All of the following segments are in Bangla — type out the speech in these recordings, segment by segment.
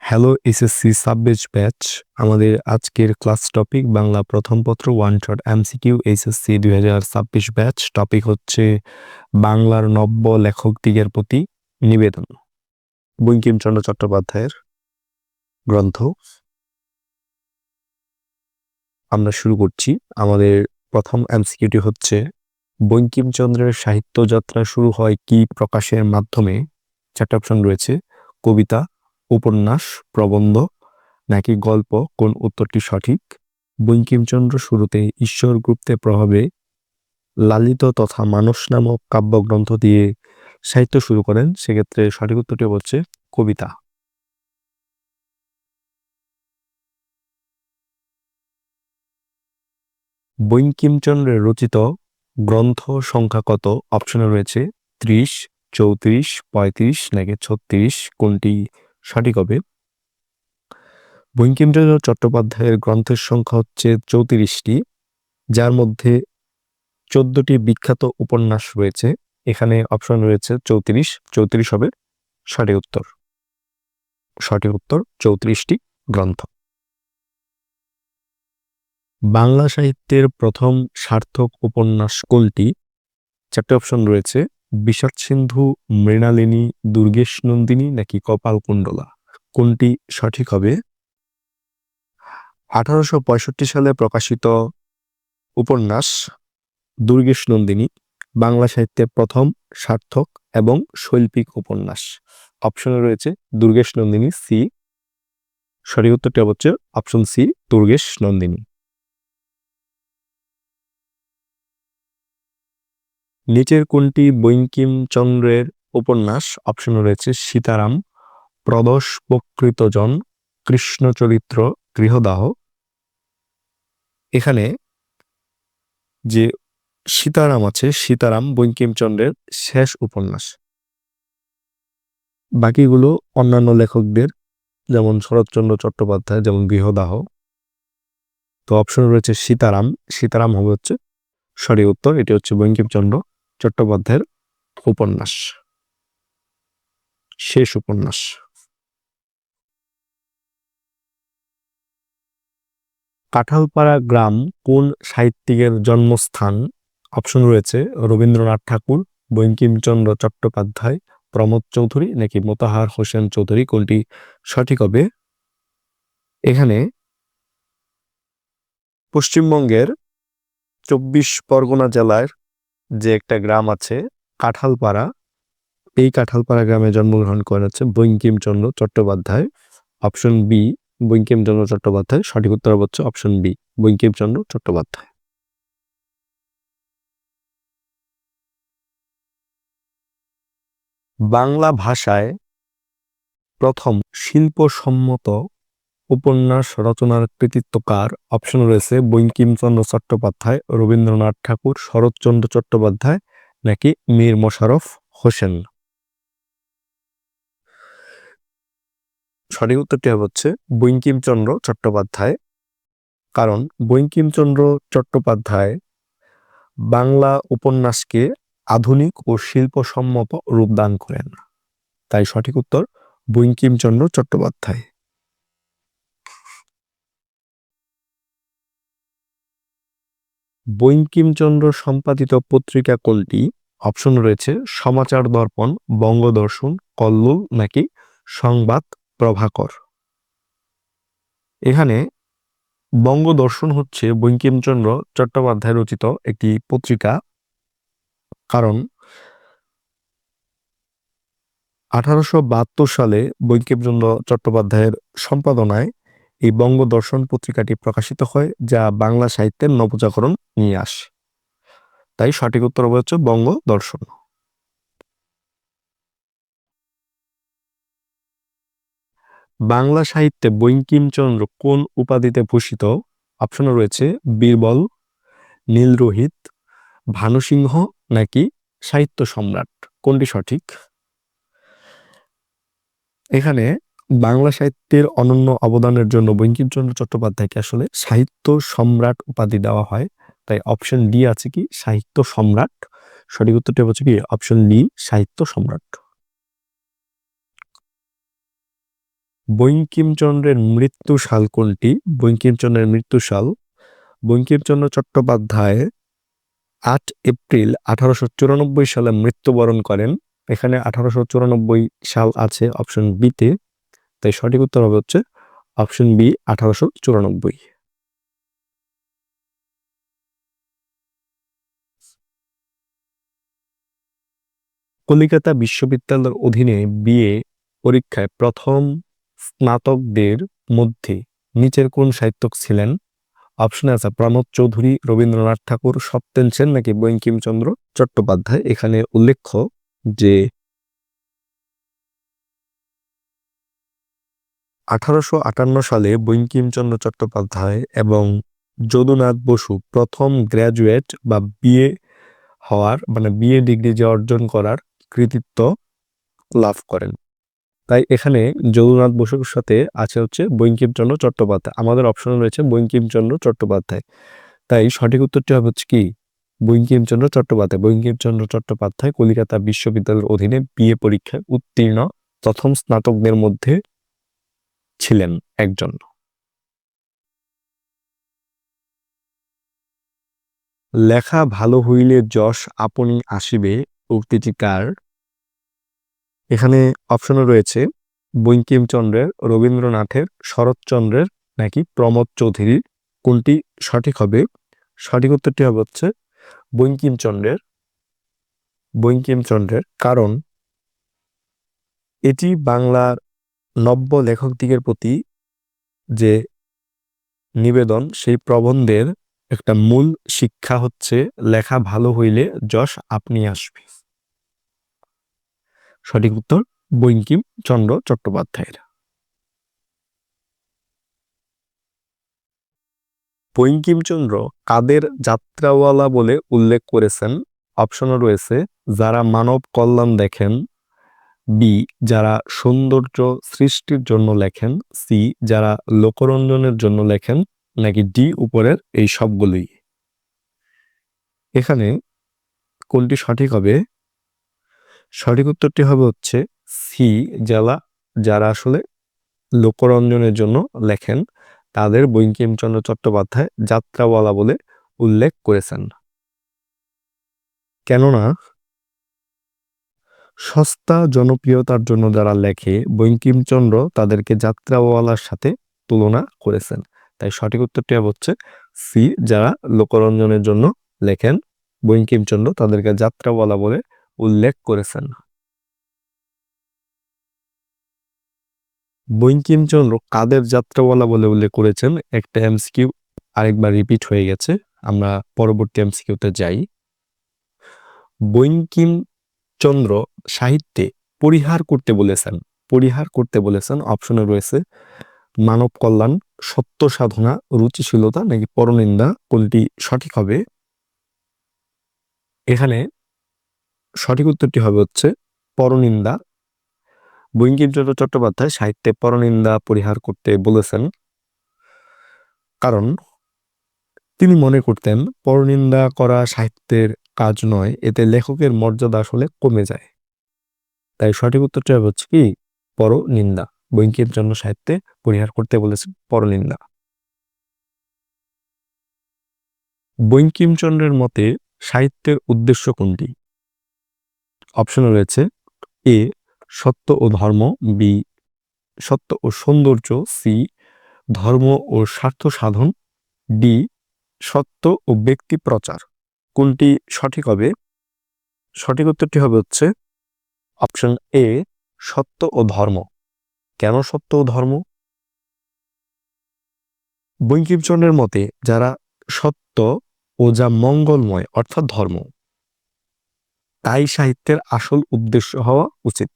Hello SSC সাববেজ batch. আমাদের আজকের ক্লাস টপিক বাংলা প্রথম পত্র one shot MCQ HSC 2026 batch. Topic হচ্ছে বাংলার নব্য লেখকদিগের প্রতি নিবেদন, বঙ্কিমচন্দ্র চট্টোপাধ্যায়ের গ্রন্থ। আমরা শুরু করছি। আমাদের প্রথম এমসিকিউটি হচ্ছে, বঙ্কিমচন্দ্রের সাহিত্যযাত্রা শুরু হয় কি প্রকাশের মাধ্যমে? চারটা অপশন রয়েছে, কবিতা, উপন্যাস, প্রবন্ধ নাকি গল্প। কোন উত্তরটি সঠিক? বঙ্কিমচন্দ্র শুরুতে ঈশ্বর গুপ্তের প্রভাবে লালিত তথা মানস নামক কাব্যগ্রন্থ দিয়ে সাহিত্য শুরু করেন। সেক্ষেত্রে সঠিক উত্তরটি হচ্ছে কবিতা। বঙ্কিমচন্দ্রের রচিত গ্রন্থ সংখ্যা কত? অপশনে রয়েছে 30, 34, 35 নাকি 36। কোনটি সঠিক হবে? বঙ্কিমচন্দ্র চট্টোপাধ্যায়ের গ্রন্থের সংখ্যা হচ্ছে 34টি, যার মধ্যে 14টি বিখ্যাত উপন্যাস রয়েছে। এখানে অপশন রয়েছে 34, 34 হবে সঠিক উত্তর। সঠিক উত্তর 34টি গ্রন্থ। বাংলা সাহিত্যের প্রথম সার্থক উপন্যাস কোনটি? চারটি অপশন রয়েছে, বিষাদ সিন্ধু, মৃণালিনী, দুর্গেশ নন্দিনী নাকি কপালকুণ্ডলা। কোনটি সঠিক হবে? 1865 সালে প্রকাশিত উপন্যাস দুর্গেশ নন্দিনী বাংলা সাহিত্যের প্রথম সার্থক এবং শৈল্পিক উপন্যাস। অপশনে রয়েছে দুর্গেশ নন্দিনী, সি। সঠিক উত্তরটি হচ্ছে অপশন সি, দুর্গেশ নন্দিনী। নিচের কোনটি বঙ্কিমচন্দ্রের উপন্যাস? অপশনে রয়েছে সীতারাম, প্রদোষ প্রকৃতজন, কৃষ্ণচরিত্র, গৃহদাহ। এখানে যে সীতারাম আছে, সীতারাম বঙ্কিমচন্দ্রের শেষ উপন্যাস। বাকিগুলো অন্যান্য লেখকদের, যেমন শরৎচন্দ্র চট্টোপাধ্যায়, যেমন গৃহদাহ। তো অপশন রয়েছে সীতারাম। সীতারাম হবে হচ্ছে সঠিক উত্তর। এটি হচ্ছে বঙ্কিমচন্দ্র চট্টোপাধ্যায়ের উপন্যাস, শেষ উপন্যাস। কাঁঠালপাড়া গ্রাম কোন সাহিত্যিকের জন্মস্থান? অপশন রয়েছে রবীন্দ্রনাথ ঠাকুর, বঙ্কিমচন্দ্র চট্টোপাধ্যায়, প্রমোদ চৌধুরী নাকি মোতাহার হোসেন চৌধুরী। কোনটি সঠিক হবে? এখানে পশ্চিমবঙ্গের 24 পরগনা জেলার যে একটা গ্রাম আছে কাঁঠালপাড়া, এই কাঁঠালপাড়া গ্রামে জন্মগ্রহণ করেন হচ্ছে বঙ্কিমচন্দ্র চট্টোপাধ্যায়। Option B, Bankim Chandra Chattopadhyay. সঠিক উত্তর হচ্ছে অপশন বি, বঙ্কিমচন্দ্র চট্টোপাধ্যায়। বাংলা ভাষায় প্রথম শিল্পসম্মত উপন্যাস রচনার কৃতিত্ব কার? অপশন রয়েছে বঙ্কিমচন্দ্র চট্টোপাধ্যায়, রবীন্দ্রনাথ ঠাকুর, শরৎচন্দ্র চট্টোপাধ্যায় নাকি মীর মশাররফ হোসেন। সঠিক উত্তরটি হচ্ছে বঙ্কিমচন্দ্র চট্টোপাধ্যায়। কারণ বঙ্কিমচন্দ্র চট্টোপাধ্যায় বাংলা উপন্যাসকে আধুনিক ও শিল্পসম্মত রূপদান করেন। তাই সঠিক উত্তর বঙ্কিমচন্দ্র চট্টোপাধ্যায়। বঙ্কিমচন্দ্র সম্পাদিত পত্রিকা কোনটি? অপশন রয়েছে সমাচার দর্পণ, বঙ্গদর্শন, কল্লোল নাকি সংবাদ প্রভাকর। এখানে বঙ্গদর্শন হচ্ছে বঙ্কিমচন্দ্র চট্টোপাধ্যায় রচিত একটি পত্রিকা। কারণ 1872 সালে বঙ্কিমচন্দ্র চট্টোপাধ্যায়ের সম্পাদনায় এই বঙ্গদর্শন পত্রিকাটি প্রকাশিত হয়, যা বাংলা সাহিত্যের নবজাগরণ নিয়ে আসে। তাই সঠিক উত্তর হচ্ছে বঙ্গদর্শন। বাংলা সাহিত্যে বঙ্কিমচন্দ্র কোন উপাধিতে ভূষিত? অপশনে রয়েছে বীরবল, নীলরোহিত, ভানুসিংহ নাকি সাহিত্য সম্রাট। কোনটি সঠিক? এখানে বাংলা সাহিত্যের অনন্য অবদানের জন্য বঙ্কিমচন্দ্র চট্টোপাধ্যায়কে আসলে সাহিত্য সম্রাট উপাধি দেওয়া হয়। তাই অপশন ডি আছে কি সাহিত্য সম্রাট। সঠিক উত্তরটি হচ্ছে কি অপশন ডি, সাহিত্য সম্রাট। বঙ্কিমচন্দ্রের মৃত্যু সাল কোনটি? বঙ্কিমচন্দ্রের মৃত্যু সাল, বঙ্কিমচন্দ্র চট্টোপাধ্যায় 8 এপ্রিল 1894 সালে মৃত্যুবরণ করেন। এখানে 1894 সাল আছে অপশন বিতে, তাই সঠিক উত্তর হবে হচ্ছে অপশন বি 1894। কলিকাতা বিশ্ববিদ্যালয়ের অধীনে বিএ পরীক্ষায় প্রথম স্নাতকদের মধ্যে নিচের কোন সাহিত্যিক ছিলেন? অপশনে আছে প্রমোদ চৌধুরী, রবীন্দ্রনাথ ঠাকুর, সত্যেন সেন নাকি বঙ্কিমচন্দ্র চট্টোপাধ্যায়। এখানে উল্লেখ্য যে 1858 সালে বঙ্কিমচন্দ্র চট্টোপাধ্যায় এবং যদুনাথ বসু প্রথম গ্র্যাজুয়েট বা বিএ হওয়ার বিএ ডিগ্রি যে অর্জন করার কৃতিত্ব লাভ করেন। তাই এখানে যদুনাথ বসুর সাথে আছে হচ্ছে বঙ্কিমচন্দ্র চট্টোপাধ্যায়। আমাদের অপশনে রয়েছে বঙ্কিমচন্দ্র চট্টোপাধ্যায়, তাই সঠিক উত্তরটি হবে হচ্ছে কি বঙ্কিমচন্দ্র চট্টোপাধ্যায়। বঙ্কিমচন্দ্র চট্টোপাধ্যায় কলিকাতা বিশ্ববিদ্যালয়ের অধীনে বিএ পরীক্ষায় উত্তীর্ণ প্রথম স্নাতকদের মধ্যে ছিলেন একজন। লেখা ভালো হইলে যশ আপনি আসিবে উক্তিটি কার? এখানে অপশনে রয়েছে বঙ্কিমচন্দ্রের, রবীন্দ্রনাথের, শরৎচন্দ্রের নাকি প্রমোদ চৌধুরীর। কোনটি সঠিক হবে? সঠিক উত্তরটি হবে হচ্ছে বঙ্কিমচন্দ্রের। বঙ্কিমচন্দ্রের কারণ এটি বাংলার নব্য লেখকদিগের প্রতি যে নিবেদন, সেই প্রবন্ধের একটা মূল শিক্ষা হচ্ছে লেখা ভালো হইলে যশ আপনি আসবে। সঠিক উত্তর বঙ্কিমচন্দ্র চট্টোপাধ্যায়ের। বঙ্কিমচন্দ্র কাদের যাত্রাওয়ালা বলে উল্লেখ করেছেন? অপশনে রয়েছে যারা মানব কল্যাণ দেখেন, বি যারা সৌন্দর্য সৃষ্টির জন্য লেখেন, সি যারা লোকরঞ্জনের জন্য লেখেন নাকি ডি উপরের এই সবগুলোই। এখানে কোনটি সঠিক হবে? সঠিক উত্তরটি হবে হচ্ছে সি যারা আসলে লোকরঞ্জনের জন্য লেখেন তাদের বঙ্কিমচন্দ্র চট্টোপাধ্যায় যাত্রাওয়ালা বলে উল্লেখ করেছেন। কেননা সস্তা জনপ্রিয়তার জন্য যারা লেখে বঙ্কিমচন্দ্র তাদেরকে যাত্রাওয়ালার সাথে তুলনা করেছেন। তাই সঠিক উত্তরটি হচ্ছে সি যারা লোকরঞ্জনের জন্য লেখেন বঙ্কিমচন্দ্র তাদেরকে যাত্রাওয়ালা বলে উল্লেখ করেছেন। বঙ্কিমচন্দ্র কাদের যাত্রাওয়ালা বলে উল্লেখ করেছেন? একটা এমসিকিউ আরেকবার রিপিট হয়ে গেছে, আমরা পরবর্তী এমসিকিউতে যাই। বঙ্কিমচন্দ্র সাহিত্যে পরিহার করতে বলেছেন অপশনে রয়েছে মানব কল্যাণ, সত্য সাধনা, রুচিশীলতা নাকি পরনিন্দা। কোনটি সঠিক হবে? এখানে সঠিক উত্তরটি হবে হচ্ছে পরনিন্দা। বঙ্কিমচন্দ্র চট্টোপাধ্যায় সাহিত্যে পরনিন্দা পরিহার করতে বলেছেন, কারণ তিনি মনে করতেন পরনিন্দা করা সাহিত্যের কাজ নয়, এতে লেখকের মর্যাদা আসলে কমে যায়। তাই সঠিক উত্তরটি হবে হচ্ছে কি পরনিন্দা। বঙ্কিমচন্দ্র সাহিত্যে পরিহার করতে বলেছেন পরনিন্দা। বঙ্কিমচন্দ্রের মতে সাহিত্যের উদ্দেশ্য কোনটি? অপশনে রয়েছে এ সত্য ও ধর্ম, বি সত্য ও সৌন্দর্য, সি ধর্ম ও স্বার্থ সাধন, ডি সত্য ও ব্যক্তি প্রচার। কোনটি সঠিক হবে? সঠিক উত্তরটি হবে হচ্ছে অপশন এ সত্য ও ধর্ম। কেন সত্য ও ধর্ম? বঙ্কিমচন্দ্রের মতে যারা সত্য ও যা মঙ্গলময় অর্থাৎ ধর্ম, তাই সাহিত্যের আসল উদ্দেশ্য হওয়া উচিত।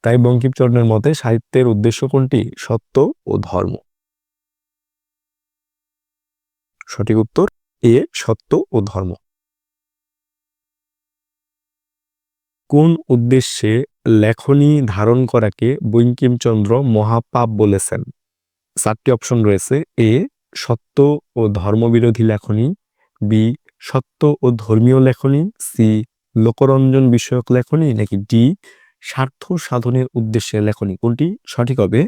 তাই বঙ্কিমচন্দ্রের মতে সাহিত্যের উদ্দেশ্য কোনটি? সত্য ও ধর্ম। সঠিক উত্তর এ সত্য ও ধর্ম। কোন উদ্দেশ্যে লেখনী ধারণ করাকে বঙ্কিমচন্দ্র মহাপাপ বলেছেন? 4টি অপশন রয়েছে, এ সত্য ও ধর্মবিরোধী লেখনী, বি সত্য ও ধর্মীয় লেখনী, সি লোকরঞ্জন বিষয়ক লেখনী নাকি ডি স্বার্থ সাধনের উদ্দেশ্যে লেখনী। কোনটি সঠিক হবে?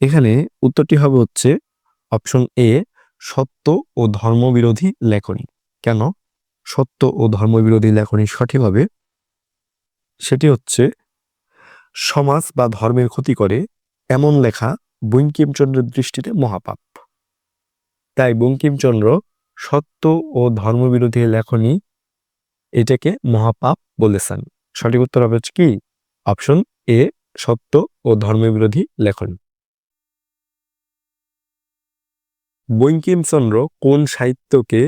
এখানে উত্তরটি হবে হচ্ছে অপশন এ, সত্য ও ধর্মবিরোধী লেখনী। কেন সত্য ও ধর্মবিরোধী লেখনী সঠিক হবে? সেটি হচ্ছে সমাজ বা ধর্মের ক্ষতি করে এমন লেখা বঙ্কিমচন্দ্রের দৃষ্টিতে মহাপাপ। তাই বঙ্কিমচন্দ্র সত্য ও ধর্মবিরোধী লেখনী এটাকে মহাপাপ বলেছেন। সঠিক উত্তর হবে কি অপশন এ, সত্য ও ধর্মবিরোধী লেখনী। বঙ্কিমচন্দ্র কোন সাহিত্যকে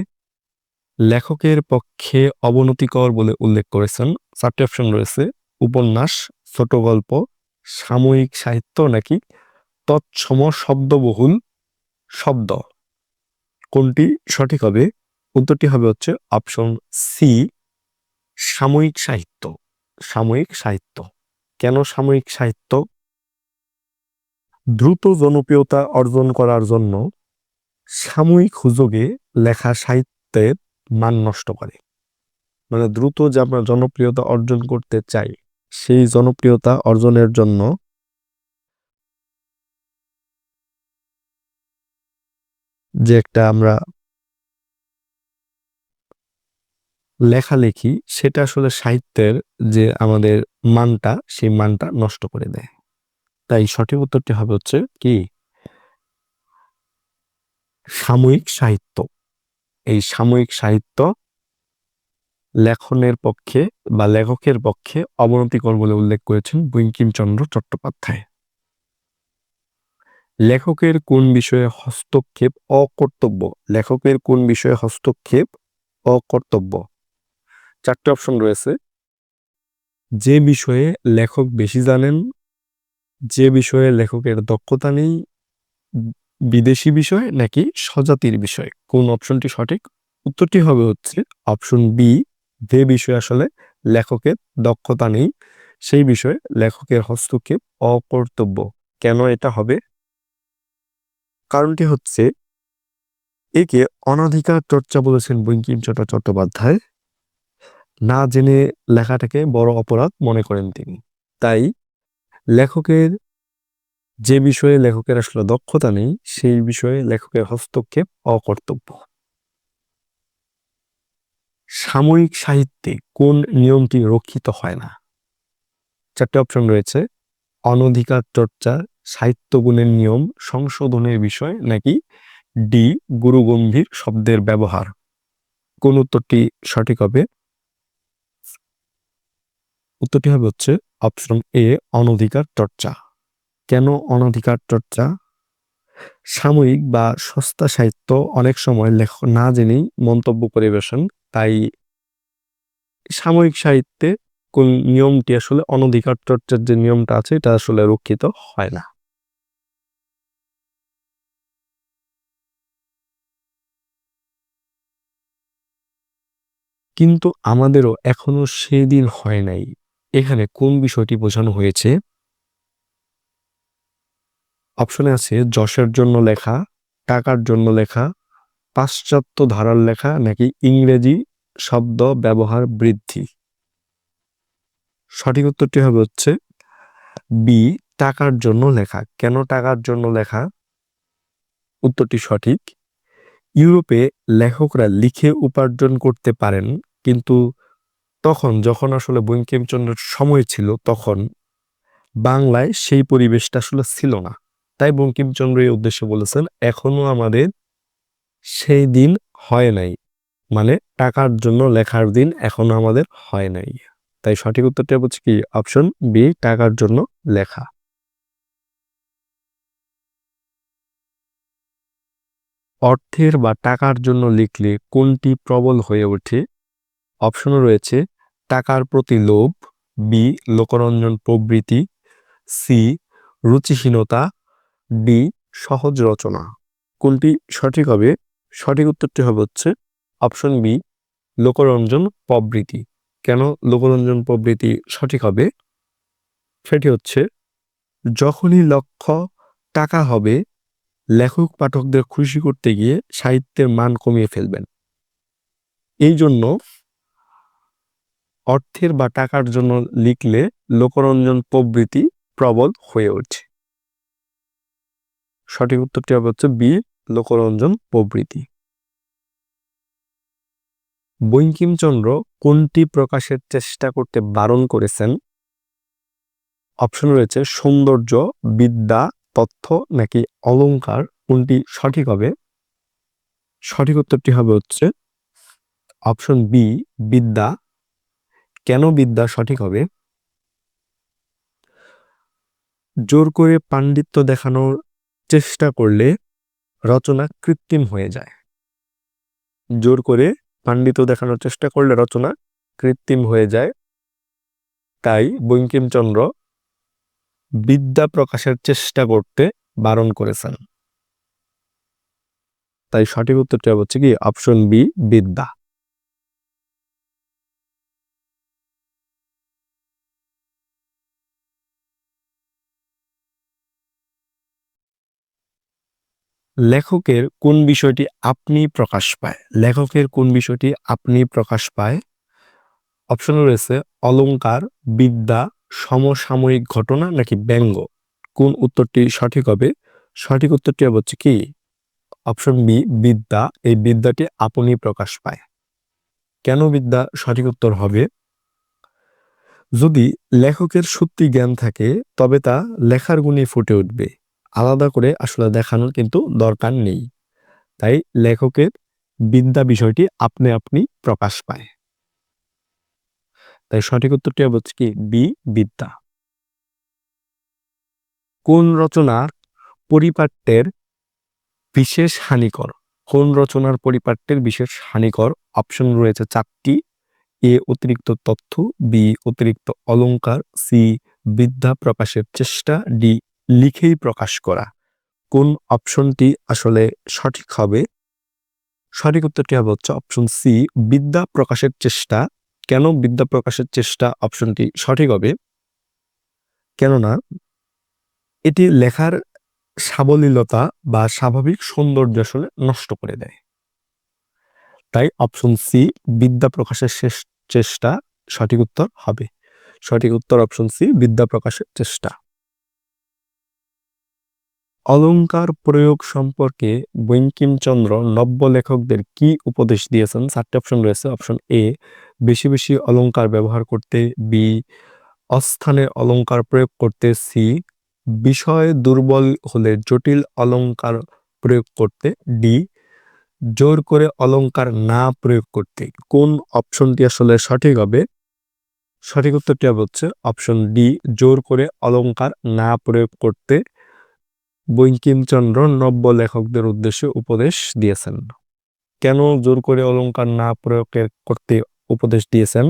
লেখকের পক্ষে অবনতিকর বলে উল্লেখ করেছেন? 4টি অপশন রয়েছে, উপন্যাস, ছোট গল্প, সাময়িক সাহিত্য নাকি তৎসম শব্দবহুল শব্দ। কোনটি সঠিক হবে? উত্তরটি হবে হচ্ছে অপশন সি, সাময়িক সাহিত্য। সাময়িক সাহিত্য। কেন সাময়িক সাহিত্য? দ্রুত জনপ্রিয়তা অর্জন করার জন্য সাময়িক হুজুগে লেখা সাহিত্যের মান নষ্ট করে। মানে দ্রুত যে আমরা জনপ্রিয়তা অর্জন করতে চাই, সেই জনপ্রিয়তা অর্জনের জন্য যে একটা আমরা লেখালেখি, সেটা আসলে সাহিত্যের যে আমাদের মানটা, সেই মানটা নষ্ট করে দেয়। তাই সঠিক উত্তরটি হবে হচ্ছে কি সাময়িক সাহিত্য। এই সাময়িক সাহিত্য লেখনের পক্ষে বা লেখকের পক্ষে অবনতিকর বলে উল্লেখ করেছেন বঙ্কিমচন্দ্র চট্টোপাধ্যায়। লেখকের কোন বিষয়ে হস্তক্ষেপ অকর্তব্য? লেখকের কোন বিষয়ে হস্তক্ষেপ অকর্তব্য? 4টি অপশন রয়েছে, যে বিষয়ে লেখক বেশি জানেন, যে বিষয়ে লেখকের দক্ষতা নেই, বিদেশি বিষয় নাকি স্বজাতির বিষয়। কোন অপশনটি সঠিক? উত্তরটি হবে হচ্ছে অপশন বি, যে বিষয়ে আসলে লেখকের দক্ষতা নেই, সেই বিষয়ে লেখকের হস্তক্ষেপ অকর্তব্য। কেন এটা হবে? কারণটি হচ্ছে একে অনধিকার চর্চা বলেছেন বঙ্কিমচন্দ্র চট্টোপাধ্যায়। না জেনে লেখাটাকে বড় অপরাধ মনে করেন তিনি। তাই লেখকের যে বিষয়ে লেখকের আসলে দক্ষতা নেই, সেই বিষয়ে লেখকের হস্তক্ষেপ অকর্তব্য। সাময়িক সাহিত্যে কোন নিয়মটি রক্ষিত হয় না? 4টি অপশন রয়েছে, অনধিকার চর্চা, সাহিত্য গুণের নিয়ম, সংশোধনের বিষয় নাকি ডি, গুরুগম্ভীর শব্দের ব্যবহার। কোন উত্তরটি সঠিক হবে? উত্তরটি হবে হচ্ছে অপশন এ, অনধিকার চর্চা। কেন অনধিকার চর্চা? সাময়িক বা সস্তা সাহিত্য অনেক সময় লেখক না জেনেই মন্তব্য পরিবেশন, তাই সাময়িক সাহিত্যে কোন নিয়মটি আসলে অনধিকার চর্চার যে নিয়মটা আছে, এটা আসলে রক্ষিত হয় না। কিন্তু আমাদেরও এখনো সেদিন হয় নাই, এখানে কোন বিষয়টি বোঝানো হয়েছে? অপশনে আছে যশের জন্য লেখা, টাকার জন্য লেখা, পাশ্চাত্য ধারার লেখা নাকি ইংরেজি শব্দ ব্যবহার বৃদ্ধি। সঠিক উত্তরটি হবে হচ্ছে বি, টাকার জন্য লেখা। কেন টাকার জন্য লেখা? উত্তরটি সঠিক। ইউরোপে লেখকরা লিখে উপার্জন করতে পারেন, কিন্তু তখন যখন আসলে বঙ্কিমচন্দ্রের সময় ছিল, তখন বাংলায় সেই পরিবেশটা আসলে ছিল না। তাই বঙ্কিমচন্দ্র এই উদ্দেশ্যে বলেছেন এখনো আমাদের সেই দিন হয় নাই, মানে টাকার জন্য লেখার দিন এখনো আমাদের হয় নাই। তাই সঠিক উত্তরটা হচ্ছে কি অপশন বি, টাকার জন্য লেখা। অর্থের বা টাকার জন্য লিখলে কোনটি প্রবল হয়ে ওঠে? অপশন রয়েছে, টাকার প্রতি লোভ, বি, লোকরঞ্জন প্রবৃত্তি, সি, রুচিহীনতা, ডি, সহজ রচনা। কোনটি সঠিক হবে? সঠিক উত্তরটি হবে হচ্ছে অপশন বি, লোকরঞ্জন প্রবৃত্তি। কেন লোকরঞ্জন প্রবৃত্তি সঠিক হবে? সেটি হচ্ছে যখনই লক্ষ্য টাকা হবে, লেখক পাঠকদের খুশি করতে গিয়ে সাহিত্যের মান কমিয়ে ফেলবেন। এই জন্য অর্থের বা টাকার জন্য লিখলে লোকরঞ্জন প্রবৃত্তি প্রবল হয়ে ওঠে? সঠিক উত্তরটি হবে হচ্ছে বি, লোকরঞ্জন প্রবৃত্তি। বঙ্কিমচন্দ্র কোনটি প্রকাশের চেষ্টা করতে বারণ করেছেন? অপশন রয়েছে সৌন্দর্য, বিদ্যা, তথ্য নাকি অলংকার। কোনটি সঠিক হবে? সঠিক উত্তরটি হবে হচ্ছে অপশন বি, বিদ্যা। কেন বিদ্যা সঠিক হবে? জোর করে পাণ্ডিত্য দেখানোর চেষ্টা করলে রচনা কৃত্রিম হয়ে যায়। জোর করে পাণ্ডিত্য দেখানোর চেষ্টা করলে রচনা কৃত্রিম হয়ে যায়, তাই বঙ্কিমচন্দ্র বিদ্যা প্রকাশের চেষ্টা করতে বারণ করেছেন। তাই সঠিক উত্তরটি হচ্ছে কি অপশন বি, বিদ্যা। লেখকের কোন বিষয়টি আপনি প্রকাশ পায়? লেখকের কোন বিষয়টি আপনি প্রকাশ পায়? অপশন রয়েছে অলংকার, বিদ্যা, সমসাময়িক ঘটনা নাকি ব্যঙ্গ। কোন উত্তরটি সঠিক হবে? সঠিক উত্তরটি হচ্ছে কি অপশন বি, বিদ্যা। এই বিদ্যাটি আপনি প্রকাশ পায়। কেন বিদ্যা সঠিক উত্তর হবে? যদি লেখকের সত্যি জ্ঞান থাকে তবে তা লেখার গুণে ফুটে উঠবে, আলাদা করে আসলে দেখানোর কিন্তু দরকার নেই। তাই লেখকের বিদ্যা বিষয়টি আপনি আপনি প্রকাশ পায়। তাই সঠিক উত্তরটি হচ্ছে কি বি, বিদ্যা। কোন রচনার পরিপাট্যের বিশেষ হানিকর? কোন রচনার পরিপাট্যের বিশেষ হানিকর? অপশন রয়েছে চারটি। এ, অতিরিক্ত তথ্য, বি, অতিরিক্ত অলংকার, সি, বিদ্যা প্রকাশের চেষ্টা, ডি, লিখেই প্রকাশ করা। কোন অপশনটি আসলে সঠিক হবে? সঠিক উত্তরটি হবে হচ্ছে অপশন সি, বিদ্যা প্রকাশের চেষ্টা। কেন বিদ্যা প্রকাশের চেষ্টা অপশনটি সঠিক হবে? কেননা এটি লেখার সাবলীলতা বা স্বাভাবিক সৌন্দর্য আসলে নষ্ট করে দেয়। তাই অপশন সি, বিদ্যা প্রকাশের চেষ্টা সঠিক উত্তর হবে। সঠিক উত্তর অপশন সি, বিদ্যা প্রকাশের চেষ্টা। অলংকার প্রয়োগ সম্পর্কে বঙ্কিমচন্দ্র নব্য লেখকদের কি উপদেশ দিয়েছেন? চারটি অপশন রয়েছে। অপশন এ, বেশি বেশি অলংকার ব্যবহার করতে, বি, অস্থানে অলংকার প্রয়োগ করতে, সি, বিষয় দুর্বল হলে জটিল অলংকার প্রয়োগ করতে, ডি, জোর করে অলংকার না প্রয়োগ করতে। কোন অপশনটি আসলে সঠিক হবে? সঠিক উত্তরটি হচ্ছে অপশন ডি, জোর করে অলংকার না প্রয়োগ করতে বঙ্কিমচন্দ্র নব্য লেখকদের উদ্দেশ্যে উপদেশ দিয়েছেন। কেন জোর করে অলংকার না প্রয়োগ করতে উপদেশ দিয়েছেন?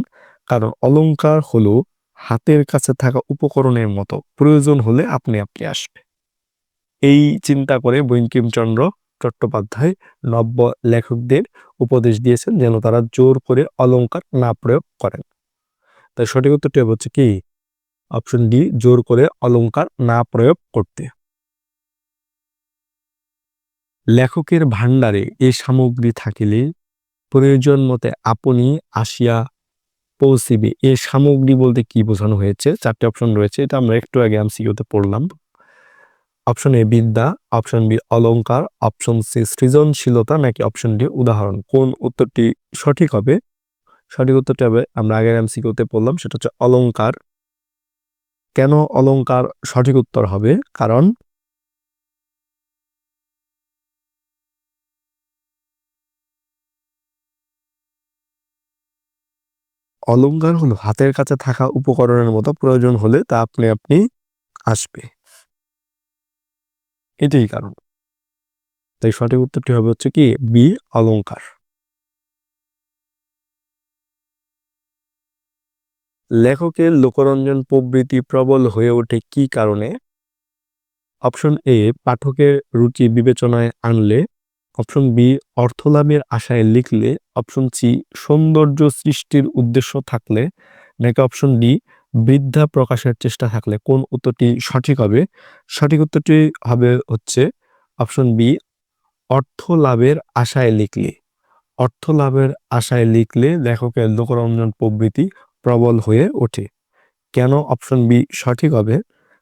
কারণ অলংকার হলো হাতের কাছে থাকা উপকরণের মতো, প্রয়োজন হলে আপনি আপনি আসবে। এই চিন্তা করে বঙ্কিমচন্দ্র চট্টোপাধ্যায় নব্য লেখকদের উপদেশ দিয়েছেন যেন তারা জোর করে অলংকার না প্রয়োগ করেন। তাই সঠিক উত্তরটি হচ্ছে কি অপশন ডি, জোর করে অলংকার না প্রয়োগ করতে। লেখকের ভাণ্ডারে এ সামগ্রী থাকিলে প্রয়োজন মতে আপনি আসিয়া পৌঁছিবে। এ সামগ্রী বলতে কি বোঝানো হয়েছে? চারটি অপশন রয়েছে, এটা আমরা একটু আগে এমসিকিউতে পড়লাম। অপশন এ বিদ্যা, অপশন বি অলংকার, অপশন সি সৃজনশীলতা নাকি অপশন ডি উদাহরণ। কোন উত্তরটি সঠিক হবে? সঠিক উত্তরটি হবে আমরা আগের এমসিকিউতে পড়লাম, সেটা হচ্ছে অলংকার। কেন অলংকার সঠিক উত্তর হবে? কারণ অলংকার হলো হাতের কাছে থাকা উপকরণের মতো, প্রয়োজন হলে তা আপনি আপনি আসবে, এটাই কারণ। তাই সঠিক উত্তরটি হবে হচ্ছে কি বি, অলংকার। লেখকের লোকরঞ্জন প্রবৃত্তি প্রবল হয়ে ওঠে কি কারণে? অপশন এ, পাঠকের রুচি বিবেচনায় আনলে, অপশন বি, অর্থলাভের আশায় লিখলে, অপশন সি, সৌন্দর্য সৃষ্টির উদ্দেশ্য থাকলে, নাকি অপশন ডি, বিদ্যা প্রকাশের চেষ্টা থাকলে। কোন উত্তরটি সঠিক হবে? সঠিক উত্তরটি হবে হচ্ছে অপশন বি, অর্থ লাভের আশায় লিখলে। অর্থ লাভের আশায় লিখলে লেখকের লোকরঞ্জন প্রবৃত্তি প্রবল হয়ে ওঠে। কেন অপশন বি সঠিক হবে?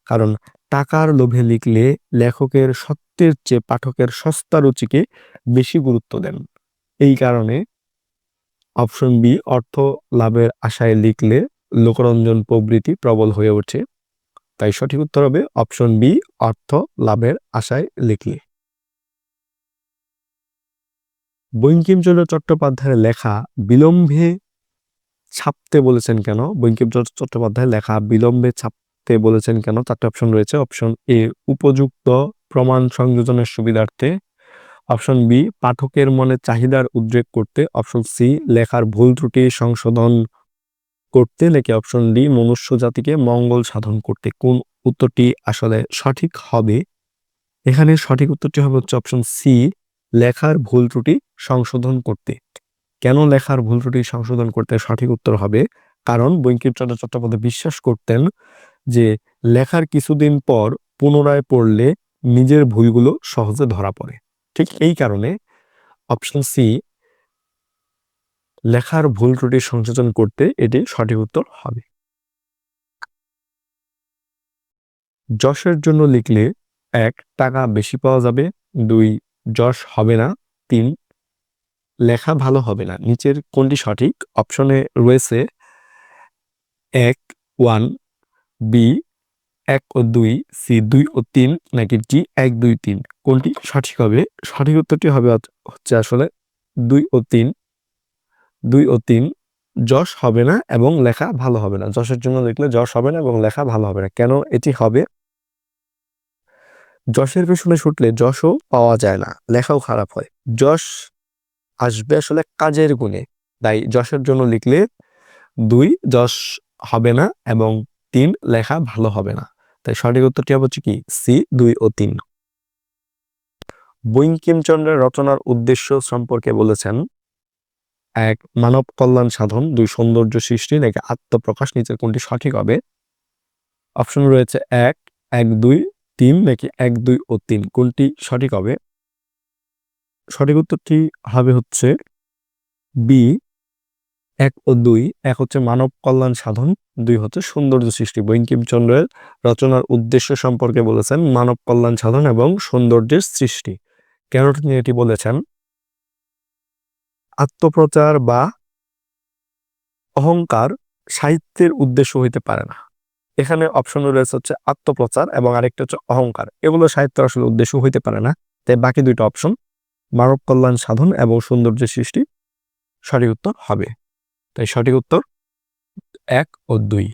কারণ টাকার লোভে লিখলে লেখকের সত্যের চেয়ে পাঠকের সস্তা রুচিকে বেশি গুরুত্ব দেন। এই কারণে অপশন বি অর্থ লাভের আশায় লিখলে লোকরঞ্জন প্রবৃত্তি প্রবল হয়ে ওঠে। তাই সঠিক উত্তর হবে অপশন বি অর্থ লাভের আশায় লিখলে। বঙ্কিমচন্দ্র চট্টোপাধ্যায়ের লেখা বিলম্বে ছাপতে বলেছেন কেন? বঙ্কিমচন্দ্র চট্টোপাধ্যায়ের লেখা বিলম্বে ছাপতে বলেছেন কেন? 4টি অপশন রয়েছে। অপশন এ উপযুক্ত প্রমাণ সংযোজনের সুবিধার্থে, অপশন বি পাঠকের মনে চাহিদার উদ্রেক করতে, অপশন সি লেখার ভুল ত্রুটি সংশোধন করতে, নাকি অপশন ডি মনুষ্য জাতিকে মঙ্গল সাধন করতে। কোন উত্তরটি আসলে সঠিক হবে? এখানে সঠিক উত্তরটি হবে হচ্ছে অপশন সি লেখার ভুল ত্রুটি সংশোধন করতে। কেন লেখার ভুল ত্রুটি সংশোধন করতে সঠিক উত্তর হবে? কারণ বঙ্কিমচন্দ্র চট্টোপাধ্যায় বিশ্বাস করতেন যে লেখার কিছুদিন পর পুনরায় পড়লে নিজের ভুলগুলো সহজে ধরা পড়ে। ঠিক এই কারণে অপশন সি লেখার ভুল ত্রুটি সংশোধন করতে এটি সঠিক উত্তর হবে। যশের জন্য লিখলে 1 টাকা বেশি পাওয়া যাবে, 2 যশ হবে না, 3 লেখা ভালো হবে না। নিচের কোনটি সঠিক? অপশনে রয়েছে 1 1, বি 1 ও 2, সি 2 ও 3, নাকি ডি 1 2 3। কোনটি সঠিক হবে? সঠিক উত্তরটি হবে হচ্ছে আসলে 2 ও 3। 2 ও 3 যশ হবে না এবং লেখা ভালো হবে না। যশের জন্য লিখলে যশ হবে না এবং লেখা ভালো হবে না। কেন এটি হবে? যশের পেছনে ছুটলে যশও পাওয়া যায় না, লেখাও খারাপ হয়। যশ আসবে আসলে কাজের গুণে। তাই যশের জন্য লিখলে 2 যশ হবে না এবং 3 লেখা ভালো হবে না। তাই সঠিক উত্তরটি হচ্ছে কি সি 2 ও 3। বঙ্কিমচন্দ্রের রচনার উদ্দেশ্য সম্পর্কে বলেছেন 1 মানব কল্যাণ সাধন, 2 সৌন্দর্য সৃষ্টি, নাকি আত্মপ্রকাশ। নিচের কোনটি সঠিক হবে? অপশন রয়েছে 1 1 2 3, নাকি 1 2 ও 3। কোনটি সঠিক হবে? সঠিক উত্তরটি হবে হচ্ছে বি 1 ও 2। 1 হচ্ছে মানব কল্যাণ সাধন, 2 হচ্ছে সৌন্দর্য সৃষ্টি। বঙ্কিমচন্দ্রের রচনার উদ্দেশ্য সম্পর্কে বলেছেন মানব কল্যাণ সাধন এবং সৌন্দর্যের সৃষ্টি। কেন তিনি এটি বলেছেন? আত্মপ্রচার বা অহংকার সাহিত্যের উদ্দেশ্য হইতে পারে না। এখানে অপশন রয়েছে হচ্ছে আত্মপ্রচার এবং আরেকটা হচ্ছে অহংকার। এগুলো সাহিত্যের আসলে উদ্দেশ্য হইতে পারে না। তাই বাকি দুইটা অপশন মানব কল্যাণ সাধন এবং সৌন্দর্যের সৃষ্টি সঠিক উত্তর হবে। তাই সঠিক উত্তর 1 ও 2।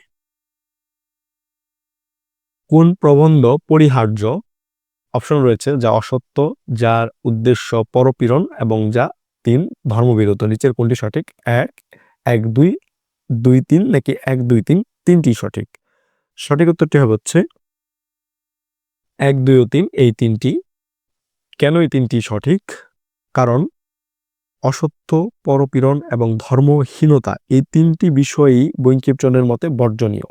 কোন প্রবন্ধ পরিহার্য? অপশন রয়েছে যা অসত্য, যার উদ্দেশ্য পরপীড়ন, এবং যা 3 ধর্মবিরোধ। নিচের কোনটি সঠিক? 1 1 2 2 3, নাকি 1 2 3 তিনটি সঠিক। সঠিক উত্তরটি হবে হচ্ছে 1 2 ও 3 এই তিনটি। কেন এই তিনটি সঠিক? কারণ অসত্য, পরপীড়ন এবং ধর্মহীনতা এই তিনটি বিষয়ই বঙ্কিমচন্দ্রের মতে বর্জনীয়।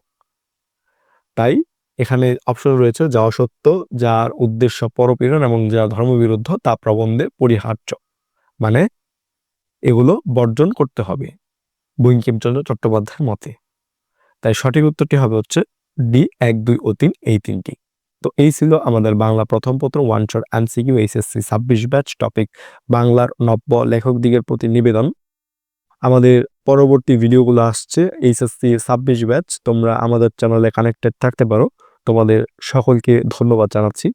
তাই এখানে অপশন রয়েছে যা অসত্য, যার উদ্দেশ্য পরপীড়ন এবং যা ধর্মবিরুদ্ধ তা প্রবন্ধে পরিহার্য। মানে এগুলো বর্জন করতে হবে বঙ্কিমচন্দ্র চট্টোপাধ্যায়ের মতে। তাই সঠিক উত্তরটি হবে হচ্ছে ডি 1 2 ও 3 এই তিনটি। তো এই ছিল আমাদের বাংলা প্রথম পত্র one shot MCQ HSC 26 batch, topic বাংলার নব্য লেখক দিগের প্রতি নিবেদন। আমাদের পরবর্তী ভিডিওগুলো আসছে এইচএসসি 26 ব্যাচ। তোমরা আমাদের চ্যানেলে কানেক্টেড থাকতে পারো। তোমাদের সকলকে ধন্যবাদ জানাচ্ছি।